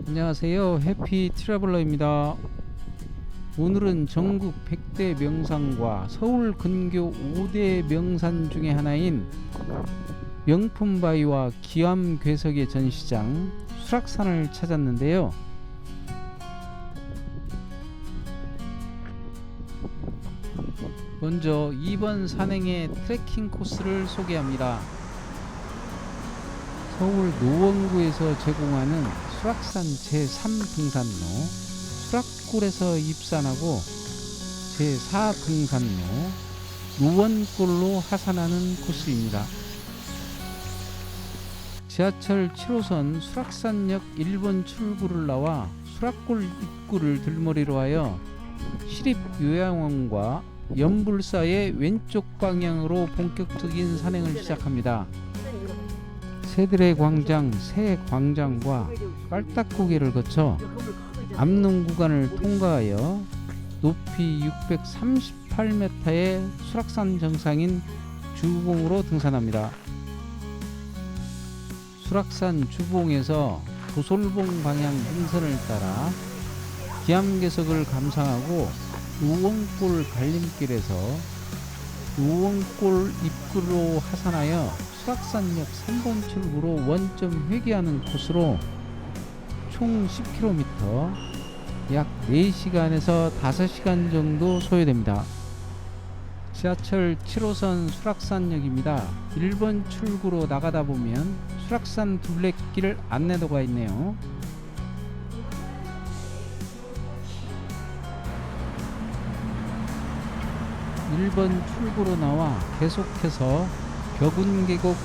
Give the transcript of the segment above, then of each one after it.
안녕하세요, 해피 트래블러입니다. 오늘은 전국 100대 명산과 서울 근교 5대 명산 중에 하나인 명품바위와 기암괴석의 전시장 수락산을 찾았는데요. 먼저 이번 산행의 트레킹 코스를 소개합니다. 서울 노원구에서 제공하는 수락산 제3등산로, 수락골에서 입산하고 제4등산로, 노원골로 하산하는 코스입니다. 지하철 7호선 수락산역 1번 출구를 나와 수락골 입구를 들머리로 하여 시립요양원과 연불사의 왼쪽 방향으로 본격적인 산행을 시작합니다. 새들의 광장 새광장과 깔딱고개를 거쳐 암릉 구간을 통과하여 높이 638m의 수락산 정상인 주봉으로 등산합니다. 수락산 주봉에서 도솔봉 방향 능선을 따라 기암괴석을 감상하고 노원골 갈림길에서 노원골 입구로 하산하여 수락산역 3번 출구로 원점 회귀하는 코스로 총 10km, 약 4시간에서 5시간 정도 소요됩니다. 지하철 7호선 수락산역입니다. 1번 출구로 나가다 보면 수락산 둘레길 안내도가 있네요. (1번) 출구로 나와 계속해서 벽운계곡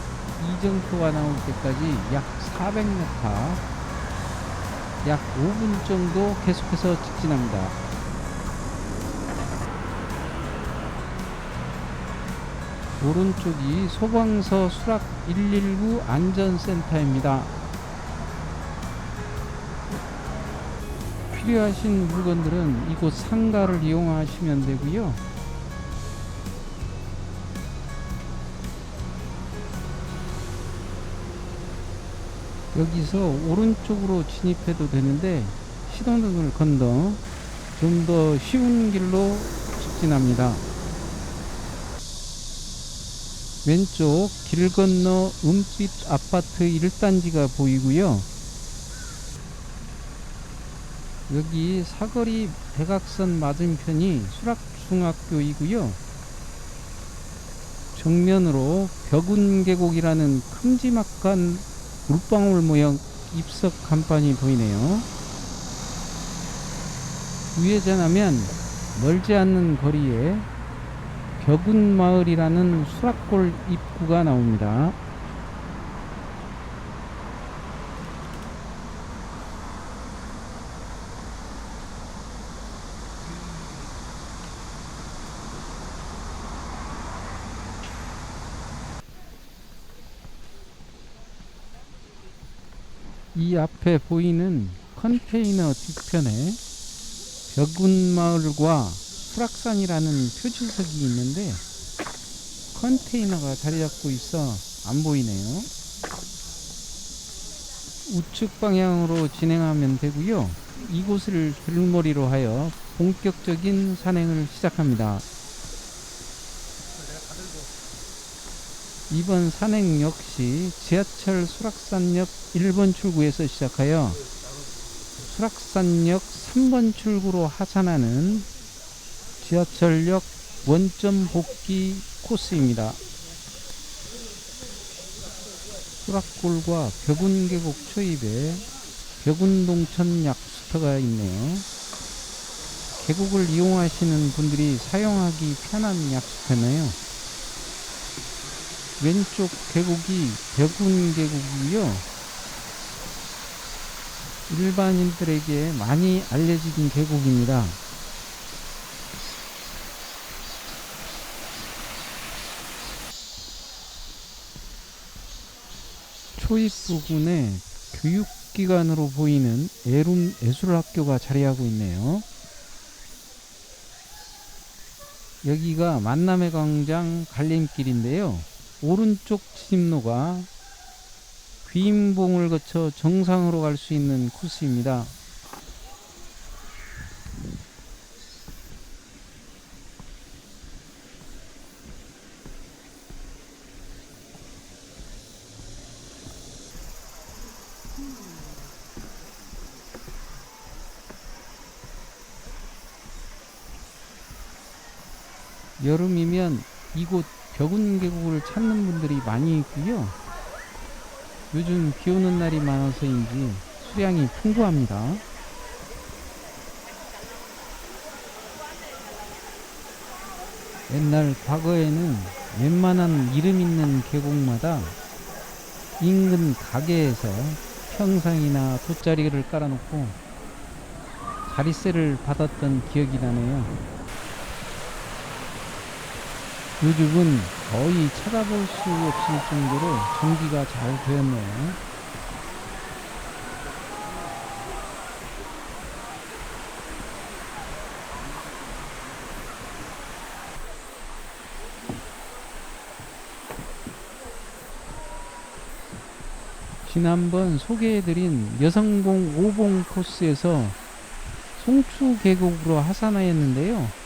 이정표가 나올 때까지 약 400m, 약 5분 정도 계속해서 직진합니다. 오른쪽이 소방서 수락 119 안전센터입니다. 필요하신 물건들은 이곳 상가를 이용하시면 되고요. 여기서 오른쪽으로 진입해도 되는데 신호등을 건너 좀 더 쉬운 길로 직진합니다. 왼쪽 길 건너 은빛 아파트 1단지가 보이고요. 여기 사거리 대각선 맞은편이 수락중학교이고요. 정면으로 벽운계곡이라는 큼지막한 물방울 모형 입석 간판이 보이네요. 우회전하면 멀지 않는 거리에 벽운마을이라는 수락골 입구가 나옵니다. 이 앞에 보이는 컨테이너 뒤편에 벽운마을과 수락산이라는 표지석이 있는데 컨테이너가 자리 잡고 있어 안 보이네요. 우측 방향으로 진행하면 되고요. 이곳을 들머리로 하여 본격적인 산행을 시작합니다. 이번 산행 역시 지하철 수락산역 1번 출구에서 시작하여 수락산역 3번 출구로 하산하는 지하철역 원점 복귀 코스입니다. 수락골과 벽운계곡 초입에 벽운동천 약수터가 있네요. 계곡을 이용하시는 분들이 사용하기 편한 약수터네요. 왼쪽 계곡이 벽운계곡이고요. 일반인들에게 많이 알려진 계곡입니다. 초입 부분에 교육기관으로 보이는 에룸 예술학교가 자리하고 있네요. 여기가 만남의 광장 갈림길인데요. 오른쪽 진입로가 귀인봉을 거쳐 정상으로 갈 수 있는 코스입니다. 여름이면 이곳 벽운 계곡을 찾는 분들이 많이 있고요. 요즘 비 오는 날이 많아서인지 수량이 풍부합니다. 옛날 과거에는 웬만한 이름 있는 계곡마다 인근 가게에서 평상이나 돗자리를 깔아놓고 자릿세를 받았던 기억이 나네요. 요즘은 거의 찾아볼 수 없을 정도로 정비가 잘 되었네요. 지난번 소개해드린 여성봉 5봉 코스에서 송추 계곡으로 하산하였는데요.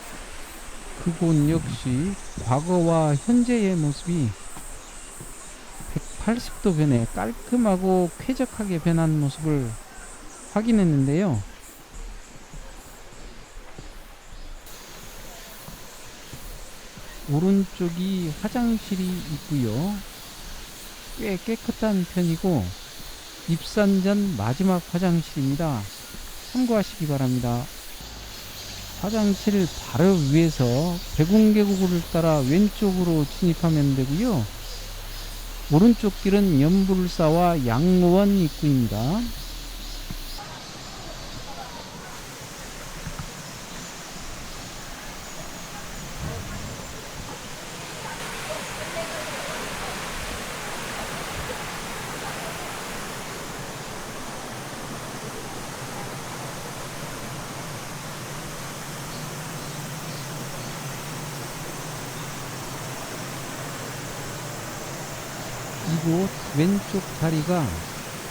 그곳 역시 과거와 현재의 모습이 180도 변해 깔끔하고 쾌적하게 변한 모습을 확인했는데요. 오른쪽이 화장실이 있고요. 꽤 깨끗한 편이고 입산 전 마지막 화장실입니다. 참고하시기 바랍니다. 화장실 바로 위에서 백운계곡을 따라 왼쪽으로 진입하면 되고요. 오른쪽 길은 연불사와 양로원 입구입니다. 이곳 왼쪽 다리가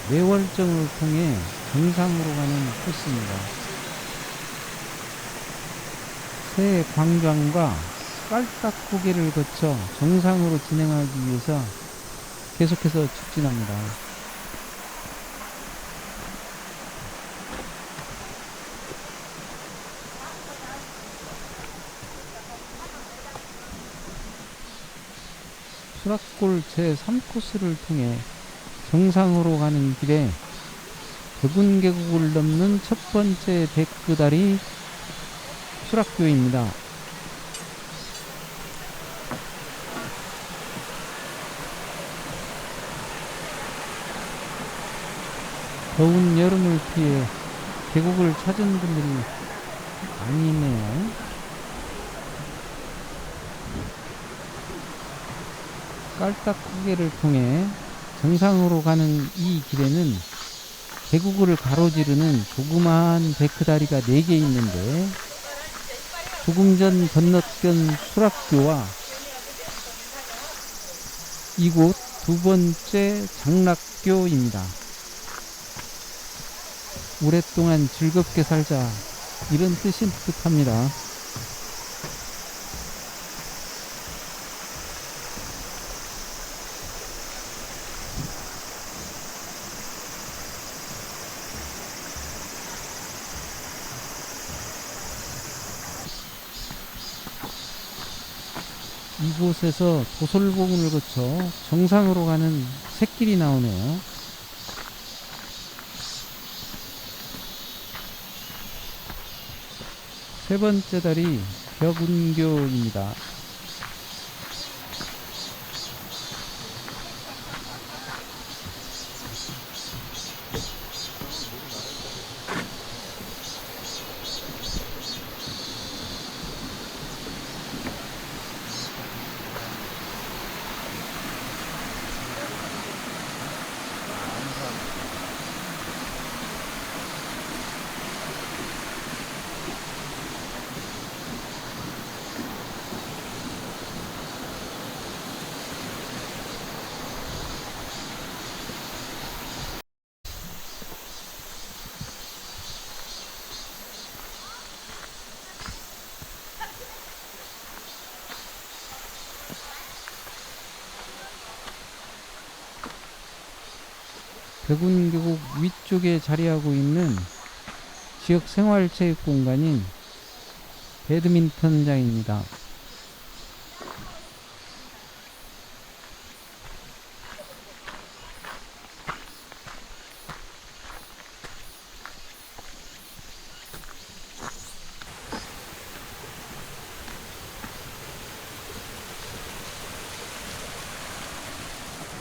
매월정을 통해 정상으로 가는 코스입니다. 새 광장과 깔딱고개를 거쳐 정상으로 진행하기 위해서 계속해서 직진합니다. 수락골 제3코스를 통해 정상으로 가는 길에 백운계곡을 넘는 첫 번째 백그다리 수락교입니다. 더운 여름을 피해 계곡을 찾은 분들이 많이 있네요. 깔딱고개를 통해 정상으로 가는 이 길에는 계곡을 가로지르는 조그마한 데크다리가 4개 있는데 조금 전 건너편 수락교와 이곳 두 번째 장락교입니다. 오랫동안 즐겁게 살자 이런 뜻인 듯합니다. 이곳에서 도솔봉을 거쳐 정상으로 가는 샛길이 나오네요. 세 번째 다리 벽운교입니다. 벽운 계곡 위쪽에 자리하고 있는 지역 생활체육 공간인 배드민턴장입니다.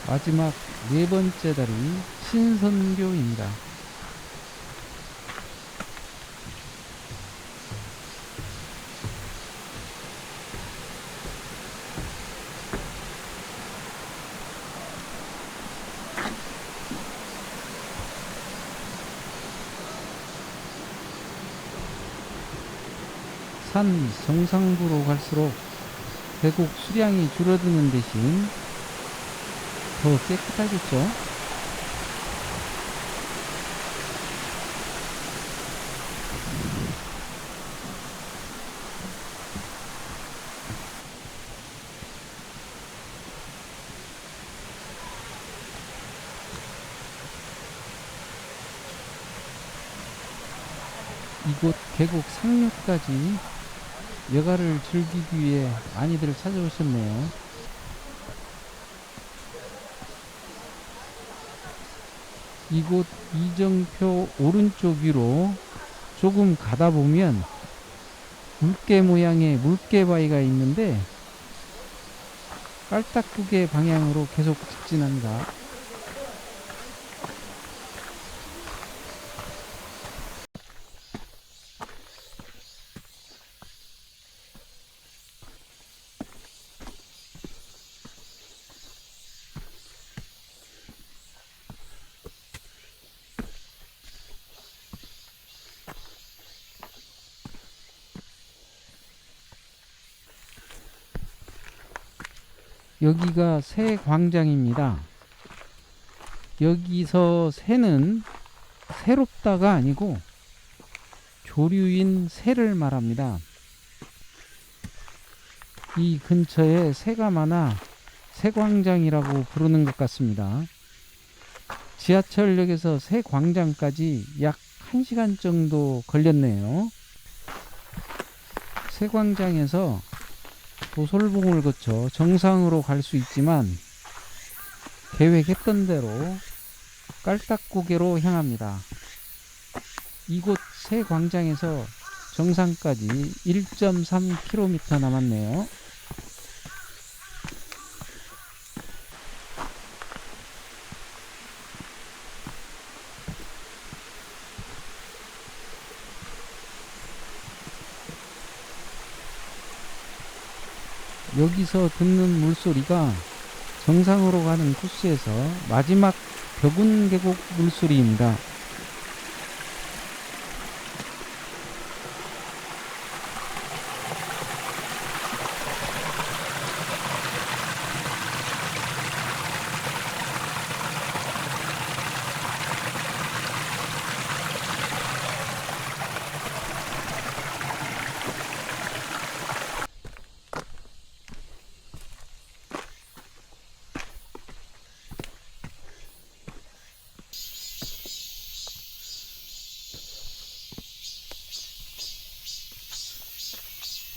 마지막 네 번째 다리 신선교입니다. 산 정상부로 갈수록 계곡 수량이 줄어드는 대신 더 깨끗하겠죠? 이곳 계곡 상류까지 여가를 즐기기 위해 많이들 찾아오셨네요. 이곳 이정표 오른쪽 위로 조금 가다 보면 물개 모양의 물개바위가 있는데 깔딱구게 방향으로 계속 직진합니다. 여기가 새 광장입니다. 여기서 새는 새롭다가 아니고 조류인 새를 말합니다. 이 근처에 새가 많아 새광장이라고 부르는 것 같습니다. 지하철역에서 새광장까지 약 1시간 정도 걸렸네요. 새광장에서 도솔봉을 거쳐 정상으로 갈 수 있지만 계획했던 대로 깔딱고개로 향합니다. 이곳 새 광장에서 정상까지 1.3km 남았네요. 여기서 듣는 물소리가 정상으로 가는 코스에서 마지막 벽운 계곡 물소리입니다.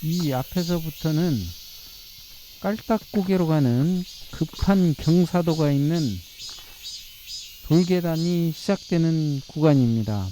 이 앞에서부터는 깔딱고개로 가는 급한 경사도가 있는 돌계단이 시작되는 구간입니다.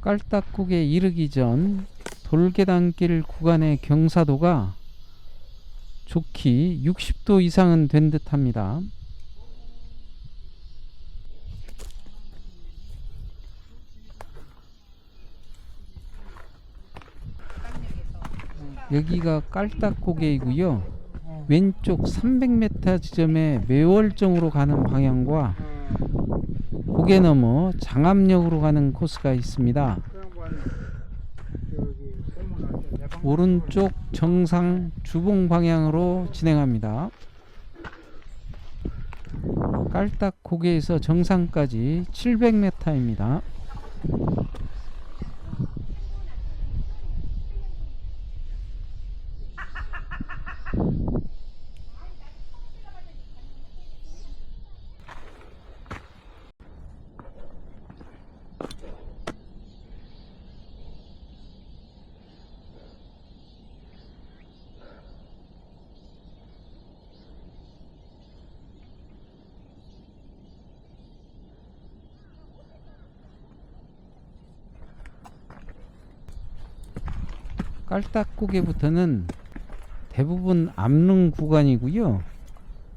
깔딱국에 이르기 전 돌계단길 구간의 경사도가 좋기 60도 이상은 된 듯합니다. 여기가 깔딱고개이고요. 왼쪽 300m 지점에 매월정으로 가는 방향과 고개 넘어 장암역으로 가는 코스가 있습니다. 오른쪽 정상 주봉 방향으로 진행합니다. 깔딱 고개에서 정상까지 700m입니다. 깔딱고개부터는 대부분 암릉 구간이고요.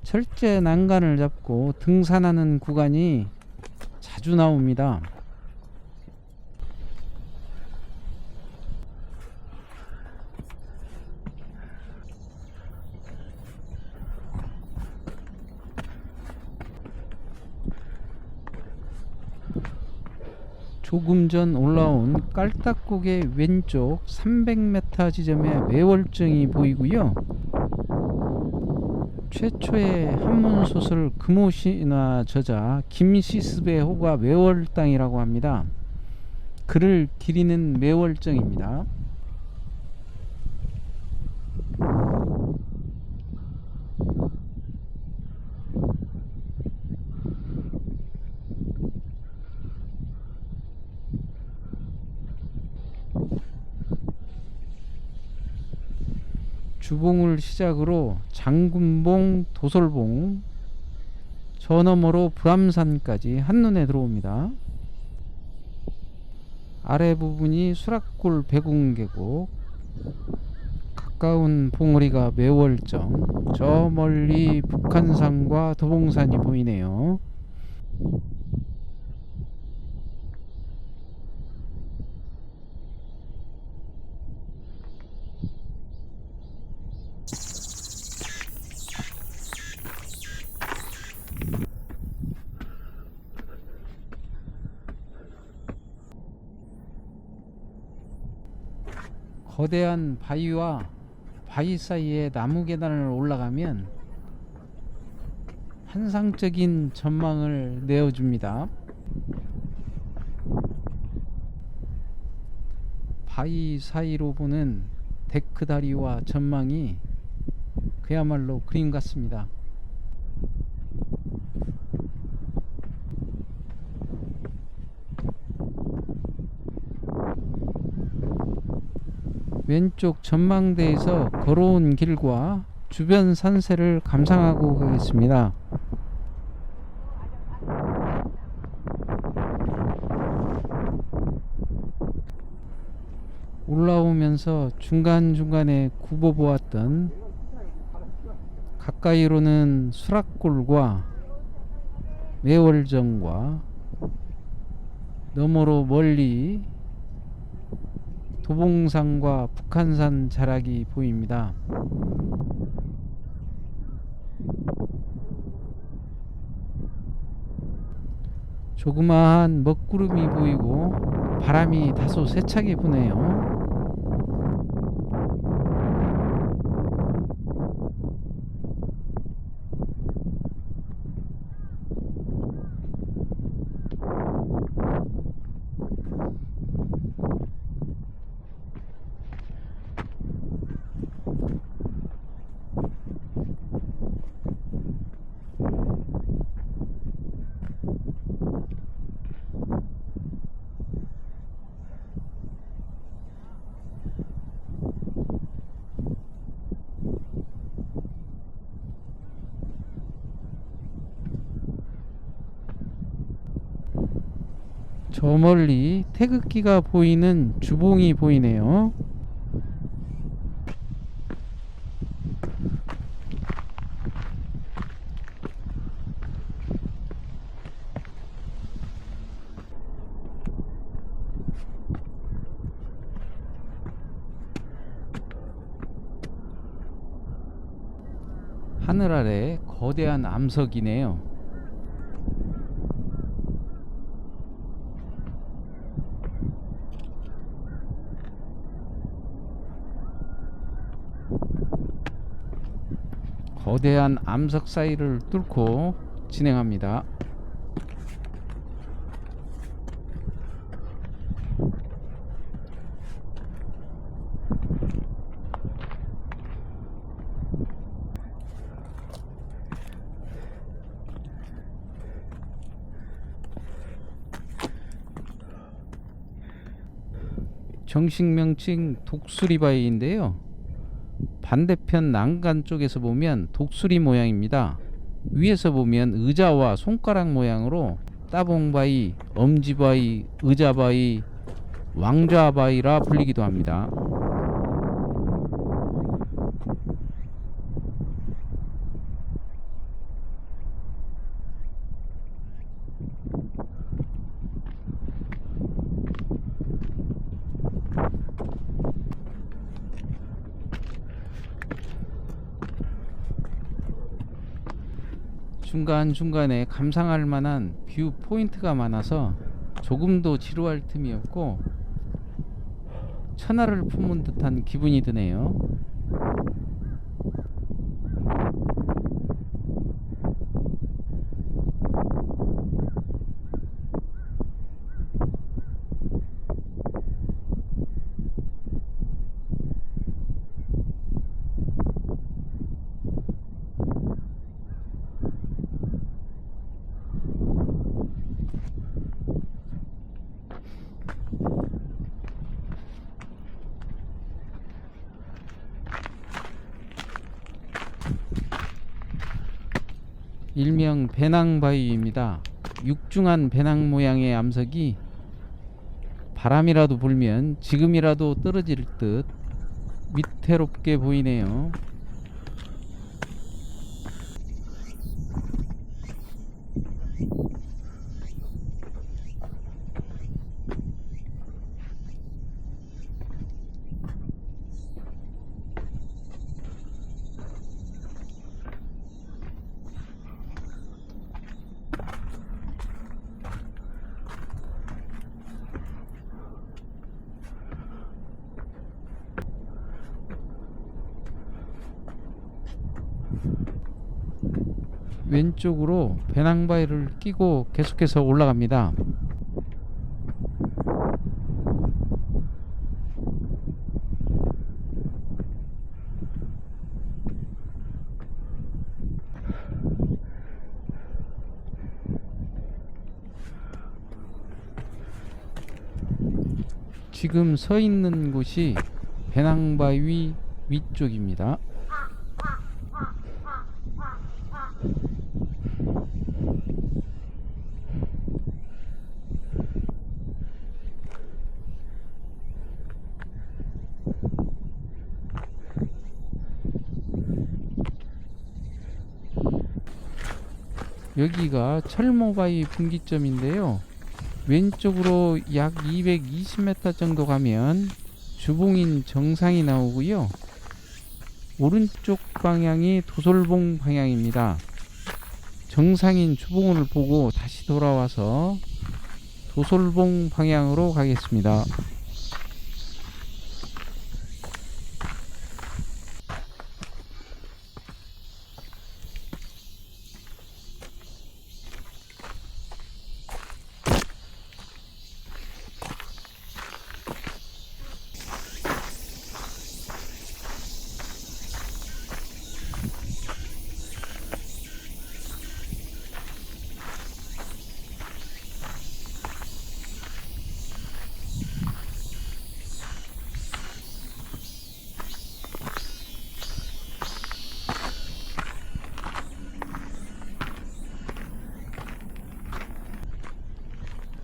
철제 난간을 잡고 등산하는 구간이 자주 나옵니다. 조금 전 올라온 깔딱고개 왼쪽 300m 지점에 매월정이 보이고요. 최초의 한문소설 금오신화 저자 김시습의 호가 매월 땅이라고 합니다. 그를 기리는 매월정입니다. 주봉을 시작으로 장군봉, 도솔봉, 저 너머로 불암산까지 한눈에 들어옵니다. 아래 부분이 수락골 백운계곡, 가까운 봉우리가 매월정, 저 멀리 북한산과 도봉산이 보이네요. 거대한 바위와 바위 사이에 나무 계단을 올라가면 환상적인 전망을 내어줍니다. 바위 사이로 보는 데크 다리와 전망이 그야말로 그림 같습니다. 왼쪽 전망대에서 걸어온 길과 주변 산세를 감상하고 가겠습니다. 올라오면서 중간중간에 굽어보았던 가까이로는 수락골과 매월정과 너머로 멀리 도봉산과 북한산 자락이 보입니다. 조그마한 먹구름이 보이고 바람이 다소 세차게 부네요. 저 멀리 태극기가 보이는 주봉이 보이네요. 하늘 아래 거대한 암석이네요. 거대한 암석 사이를 뚫고 진행합니다. 정식 명칭 독수리바위인데요. 반대편 난간 쪽에서 보면 독수리 모양입니다. 위에서 보면 의자와 손가락 모양으로 따봉바위, 엄지바위, 의자바위, 왕좌바위라 불리기도 합니다. 중간중간에 감상할 만한 뷰 포인트가 많아서 조금도 지루할 틈이 없고 천하를 품은 듯한 기분이 드네요. 일명 배낭바위입니다. 육중한 배낭 모양의 암석이 바람이라도 불면 지금이라도 떨어질 듯 위태롭게 보이네요. 왼쪽으로 배낭바위를 끼고 계속해서 올라갑니다. 지금 서 있는 곳이 배낭바위 위쪽입니다. 여기가 철모바위 분기점인데요. 왼쪽으로 약 220m 정도 가면 주봉인 정상이 나오고요. 오른쪽 방향이 도솔봉 방향입니다. 정상인 주봉을 보고 다시 돌아와서 도솔봉 방향으로 가겠습니다.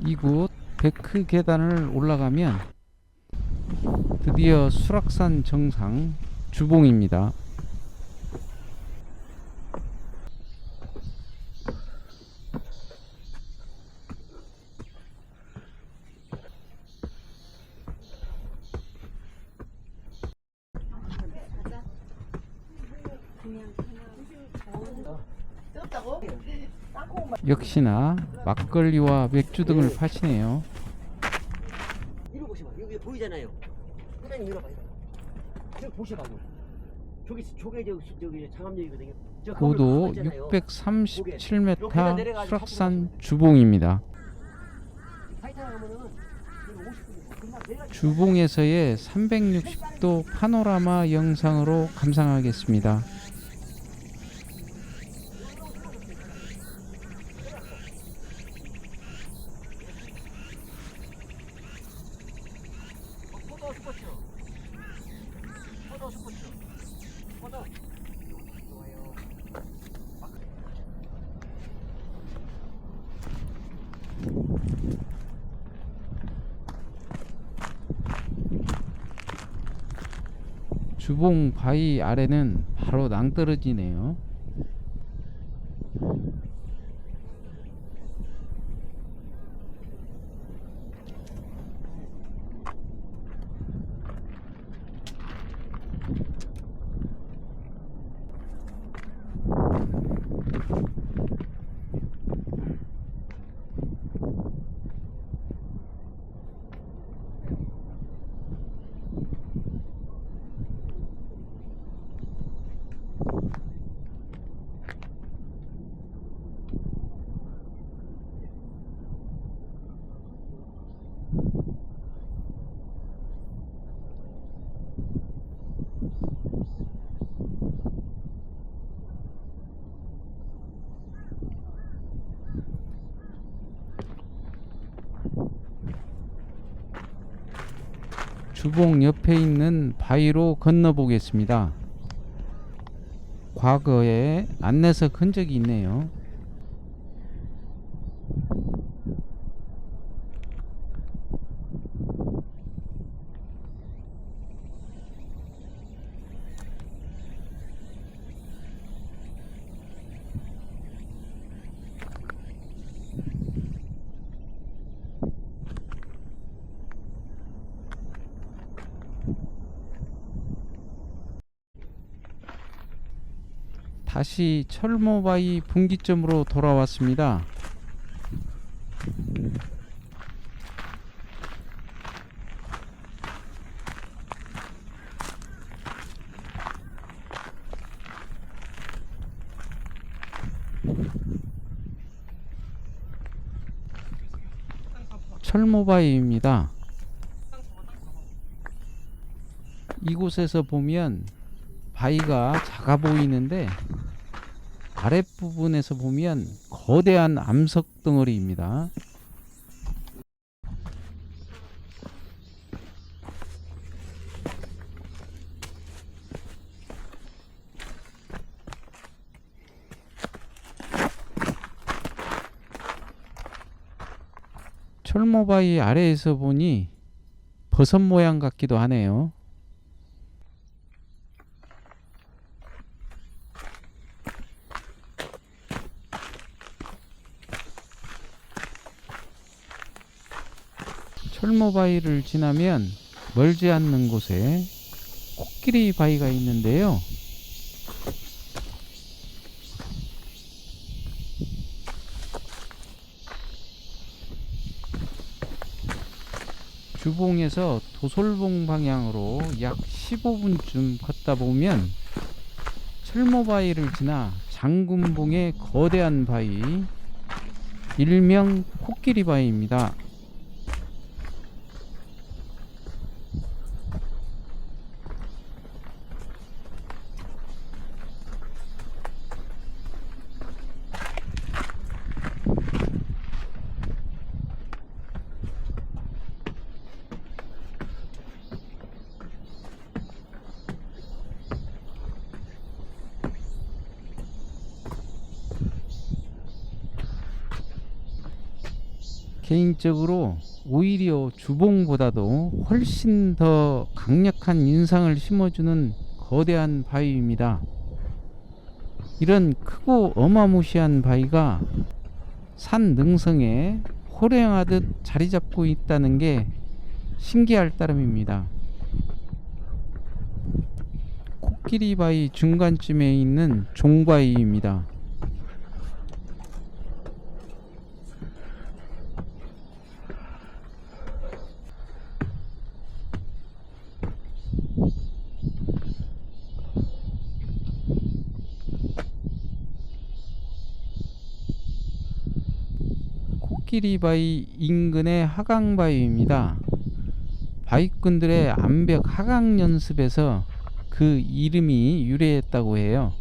이곳 데크 계단을 올라가면 드디어 수락산 정상 주봉입니다. 역시나 막걸리와 맥주 등을 파시네요. 이거 보시면 여기 보이잖아요. 사장님 이거 봐요. 저기 보시라고. 저기 장암역이거든요. 고도 637m 수락산 주봉입니다. 주봉에서의 360도 파노라마 영상으로 감상하겠습니다. 주봉 바위 아래는 바로 낭떠러지네요. 주봉 옆에 있는 바위로 건너 보겠습니다. 과거에 안내석 흔적이 있네요. 다시 철모바위 분기점으로 돌아왔습니다. 철모바위입니다. 이곳에서 보면 바위가 작아 보이는데 아랫부분에서 보면 거대한 암석 덩어리입니다. 철모바위 아래에서 보니 버섯 모양 같기도 하네요. 철모바위를 지나면 멀지 않는 곳에 코끼리 바위가 있는데요. 주봉에서 도솔봉 방향으로 약 15분쯤 걷다 보면 철모바위를 지나 장군봉의 거대한 바위, 일명 코끼리 바위입니다. 개인적으로 오히려 주봉보다도 훨씬 더 강력한 인상을 심어주는 거대한 바위입니다. 이런 크고 어마무시한 바위가 산 능성에 호령하듯 자리 잡고 있다는 게 신기할 따름입니다. 코끼리 바위 중간쯤에 있는 종바위입니다. 코끼리 바위 인근의 하강 바위입니다. 바위꾼들의 암벽 하강 연습에서 그 이름이 유래했다고 해요.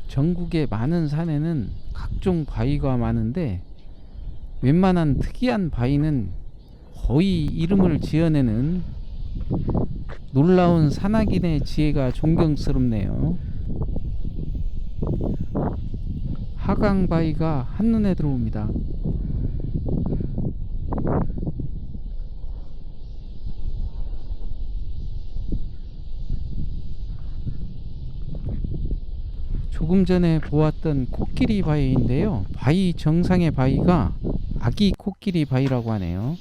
전국의 많은 산에는 각종 바위가 많은데 웬만한 특이한 바위는 거의 이름을 지어내는 놀라운 산악인의 지혜가 존경스럽네요. 하강 바위가 한눈에 들어옵니다. 조금 전에 보았던 코끼리 바위인데요. 바위 정상의 바위가 아기 코끼리 바위라고 하네요.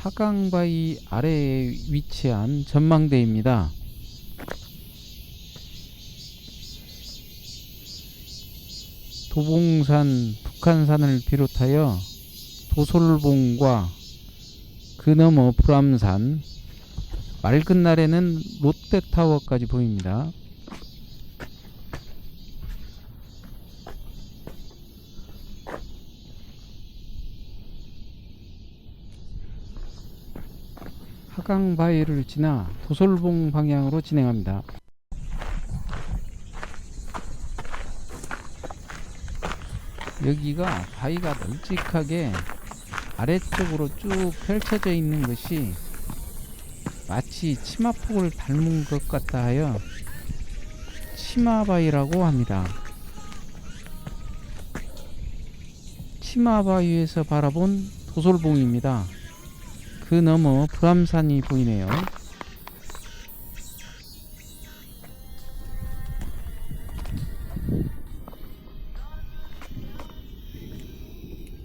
하강 바위 아래에 위치한 전망대입니다. 도봉산, 북한산을 비롯하여 도솔봉과 그 너머 불암산, 맑은 날에는 롯데타워까지 보입니다. 하강 바위를 지나 도솔봉 방향으로 진행합니다. 여기가 바위가 널찍하게 아래쪽으로 쭉 펼쳐져 있는 것이 마치 치마폭을 닮은 것 같다 하여 치마바위라고 합니다. 치마바위에서 바라본 도솔봉입니다. 그 너머 불암산이 보이네요.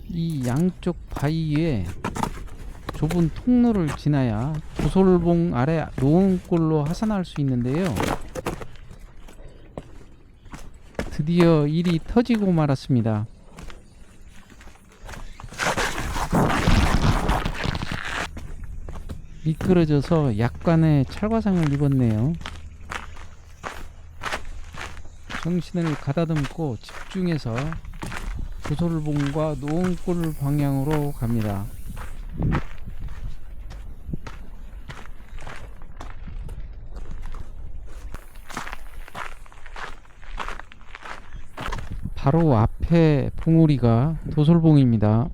이 양쪽 바위에 좁은 통로를 지나야 도솔봉 아래 노원골로 하산할 수 있는데요. 드디어 일이 터지고 말았습니다. 미끄러져서 약간의 찰과상을 입었네요. 정신을 가다듬고 집중해서 도솔봉과 노원골 방향으로 갑니다. 바로 앞에 봉우리가 도솔봉입니다.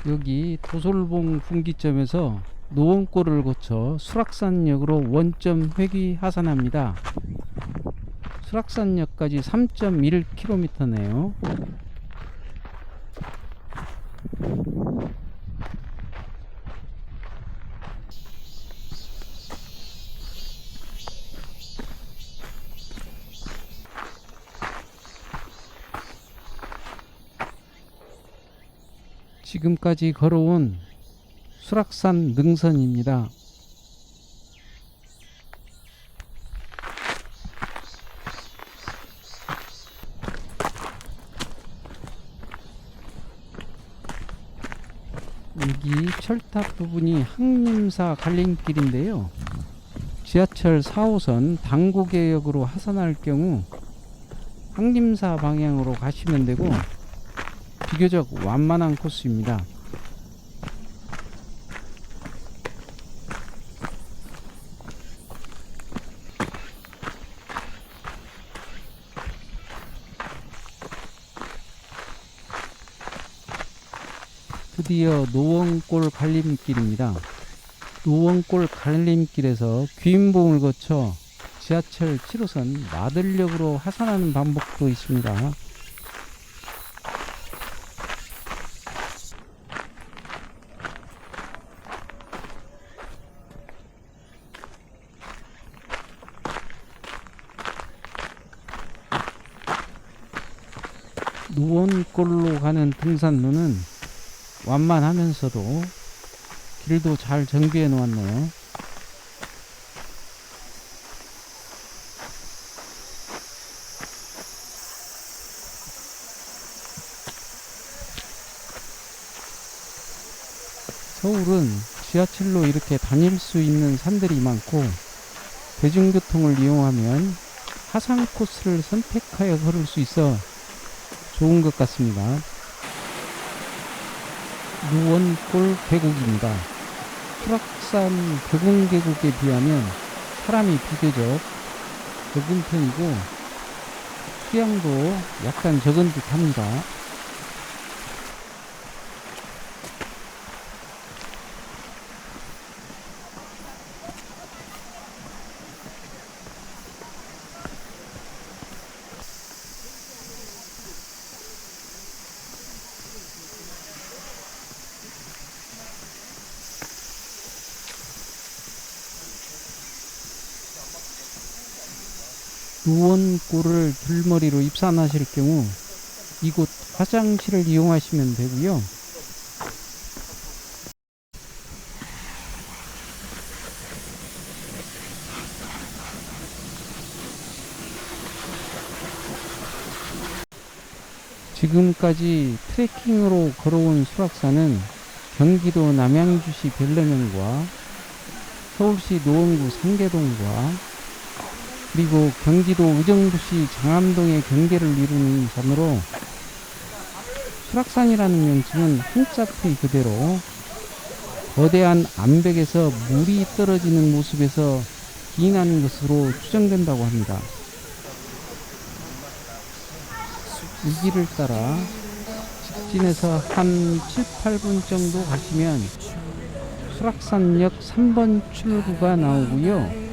여기 도솔봉 분기점에서 노원골을 거쳐 수락산역으로 원점 회귀 하산합니다. 수락산역까지 3.1km네요. 지금까지 걸어온 수락산 능선입니다. 여기 철탑 부분이 항림사 갈림길인데요. 지하철 4호선 당고개역으로 하산할 경우 항림사 방향으로 가시면 되고 비교적 완만한 코스입니다. 드디어 노원골 갈림길입니다. 노원골 갈림길에서 귀인봉을 거쳐 지하철 7호선 마들역으로 하산하는 방법도 있습니다. 노원골로 가는 등산로는 완만하면서도 길도 잘 정비해 놓았네요. 서울은 지하철로 이렇게 다닐 수 있는 산들이 많고 대중교통을 이용하면 하상 코스를 선택하여 걸을 수 있어 좋은 것 같습니다. 누원골 계곡입니다. 수락산 벽운 계곡에 비하면 사람이 비교적 적은 편이고 수량도 약간 적은 듯 합니다. 누원골을 들머리로 입산하실 경우 이곳 화장실을 이용하시면 되고요. 지금까지 트레킹으로 걸어온 수락산은 경기도 남양주시 별내면과 서울시 노원구 상계동과 그리고 경기도 의정부시 장암동의 경계를 이루는 산으로 수락산이라는 명칭은 한자풀이 그대로 거대한 암벽에서 물이 떨어지는 모습에서 기인한 것으로 추정된다고 합니다. 이 길을 따라 직진해서 한 7, 8분 정도 가시면 수락산역 3번 출구가 나오고요.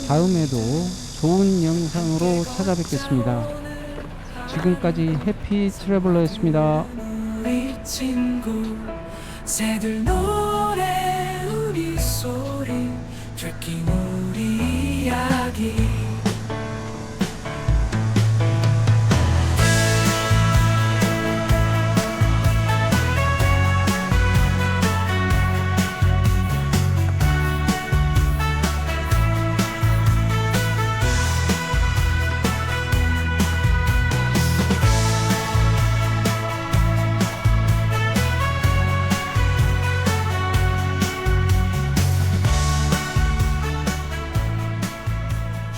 다음에도 좋은 영상으로 찾아뵙겠습니다. 지금까지 해피 트래블러였습니다. 우리 친구 새들 노래 우리 소리 트래킹